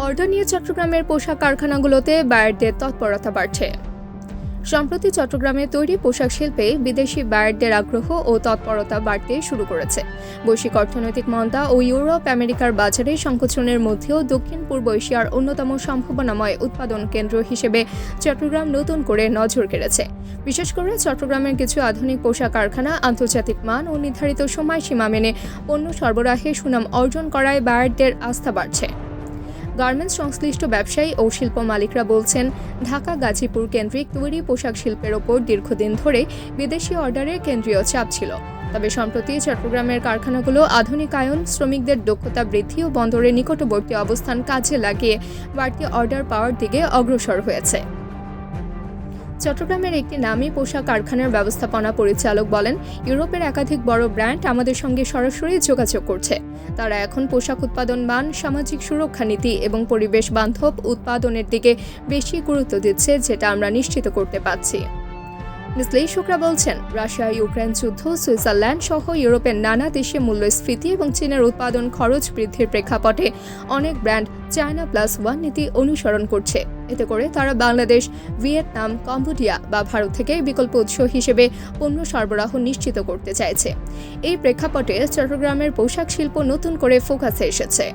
Order নিয়ে চট্টগ্রামের পোশাক কারখানাগুলোতে বায়ারদের তৎপরতা বাড়ছে। সম্প্রতি চট্টগ্রামে তৈরি পোশাক শিল্পে বিদেশি বায়ারদের আগ্রহ ও তৎপরতা বাড়তে শুরু করেছে। বৈশ্বিক অর্থনৈতিক মন্দা ও ইউরোপ আমেরিকার বাজারে সংকোচনের মধ্যেও দক্ষিণ পূর্ব এশিয়ার অন্যতম সম্ভাবনাময় উৎপাদন কেন্দ্র হিসেবে চট্টগ্রাম নতুন করে নজর কেড়েছে। বিশেষ করে চট্টগ্রামের কিছু আধুনিক পোশাক কারখানা আন্তর্জাতিক মান ও নির্ধারিত সময়সীমা মেনে পণ্য সরবরাহে সুনাম অর্জন করায় বায়ারদের আস্থা বাড়ছে। গার্মেন্টস সংশ্লিষ্ট ব্যবসায়ী ও শিল্প মালিকরা বলছেন, ঢাকা গাজীপুর কেন্দ্রিক তৈরি পোশাক শিল্পের ওপর দীর্ঘদিন ধরে বিদেশি অর্ডারের কেন্দ্রীয় চাপ ছিল। তবে সম্প্রতি চট্টগ্রামের কারখানাগুলো আধুনিকায়ন, শ্রমিকদের দক্ষতা বৃদ্ধি ও বন্দরের নিকটবর্তী অবস্থান কাজে লাগিয়ে বাড়তি অর্ডার পাওয়ার দিকে অগ্রসর হয়েছে। চট্টগ্রামের একটি নামী পোশাক কারখানার ব্যবস্থাপনা পরিচালক বলেন, ইউরোপের একাধিক বড় ব্র্যান্ড আমাদের সঙ্গে সরাসরি যোগাযোগ করছে। তারা এখন পোশাক উৎপাদন মান, সামাজিক সুরক্ষা নীতি এবং পরিবেশ বান্ধব উৎপাদনের দিকে বেশি গুরুত্ব দিচ্ছে, যেটা আমরা নিশ্চিত করতে পারছি। বিশ্লেষকরা বলছেন, রাশিয়া ইউক্রেন যুদ্ধ, সুইজারল্যান্ড সহ ইউরোপের নানা দেশে মূল্যস্ফীতি এবং চীনের উৎপাদন খরচ বৃদ্ধির প্রেক্ষাপটে অনেক ব্র্যান্ড চায়না +1 নীতি অনুসরণ করছে। এতে করে তারা বাংলাদেশ, ভিয়েতনাম, কম্বোডিয়া বা ভারত থেকে বিকল্প উৎস হিসেবে পণ্য সরবরাহ নিশ্চিত করতে চাইছে। এই প্রেক্ষাপটে চট্টগ্রামের পোশাক শিল্প নতুন করে ফোকাসে এসেছে।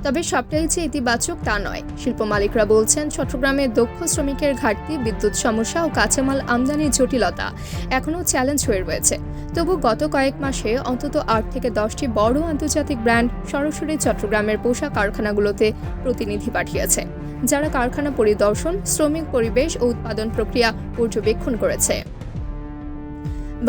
তবে সবটাই যে ইতিবাচক তা নয়। শিল্প মালিকরা বলছেন, চট্টগ্রামে দক্ষ শ্রমিকের ঘাটতি, বিদ্যুৎ সমস্যা ও কাঁচামাল আমদানির জটিলতা এখনও চ্যালেঞ্জ হয়ে রয়েছে। তবু গত কয়েক মাসে অন্তত 8 থেকে 10টি বড় আন্তর্জাতিক ব্র্যান্ড সরাসরি চট্টগ্রামের পোশাক কারখানাগুলোতে প্রতিনিধি পাঠিয়েছে, যারা কারখানা পরিদর্শন, শ্রমিক পরিবেশ ও উৎপাদন প্রক্রিয়া পর্যবেক্ষণ করেছে।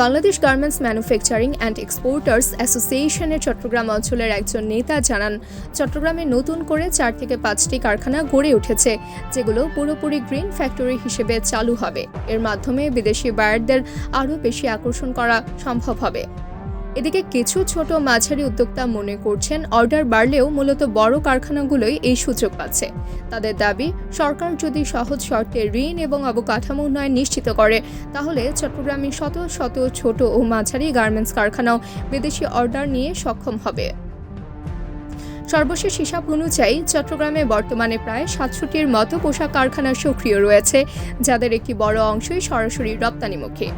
Bangladesh garments manufacturing and exporters অ্যাসোসিয়েশনের চট্টগ্রাম অঞ্চলের একজন নেতা জানান, চট্টগ্রামে নতুন করে 4 থেকে 5টি কারখানা গড়ে উঠেছে, যেগুলো পুরোপুরি গ্রিন ফ্যাক্টরি হিসেবে চালু হবে। এর মাধ্যমে বিদেশি বায়ারদের আরও বেশি আকর্ষণ করা সম্ভব হবে। এদিকে কিছু ছোট মাঝারি উদ্যোক্তা মনে করছেন, অর্ডার বাড়লেও মূলত বড় কারখানাগুলোই এই সুযোগ পাচ্ছে। তাদের দাবি, সরকার যদি সহজ শর্তে ঋণ এবং অবকাঠামো উন্নয়ন নিশ্চিত করে, তাহলে চট্টগ্রামে শত শত ছোট ও মাঝারি গার্মেন্টস কারখানাও বিদেশি অর্ডার নিয়ে সক্ষম হবে। সর্বশেষ হিসাব অনুযায়ী চট্টগ্রামে বর্তমানে প্রায় 67টির মতো পোশাক কারখানা সক্রিয় রয়েছে, যাদের একটি বড় অংশই সরাসরি রপ্তানিমুখী।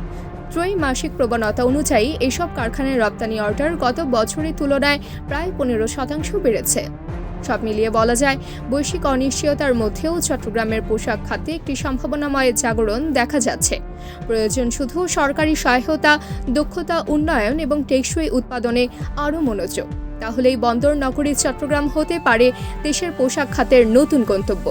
ত্রৈমাসিক প্রবণতা অনুযায়ী এসব কারখানার রপ্তানি অর্ডার গত বছরের তুলনায় প্রায় 15% বেড়েছে। সব মিলিয়ে বলা যায়, বৈশ্বিক অনিশ্চয়তার মধ্যেও চট্টগ্রামের পোশাক খাতে একটি সম্ভাবনাময় জাগরণ দেখা যাচ্ছে। প্রয়োজন শুধু সরকারি সহায়তা, দক্ষতা উন্নয়ন এবং টেকসই উৎপাদনে আরও মনোযোগ। তাহলেই বন্দর নগরী চট্টগ্রাম হতে পারে দেশের পোশাক খাতের নতুন গন্তব্য।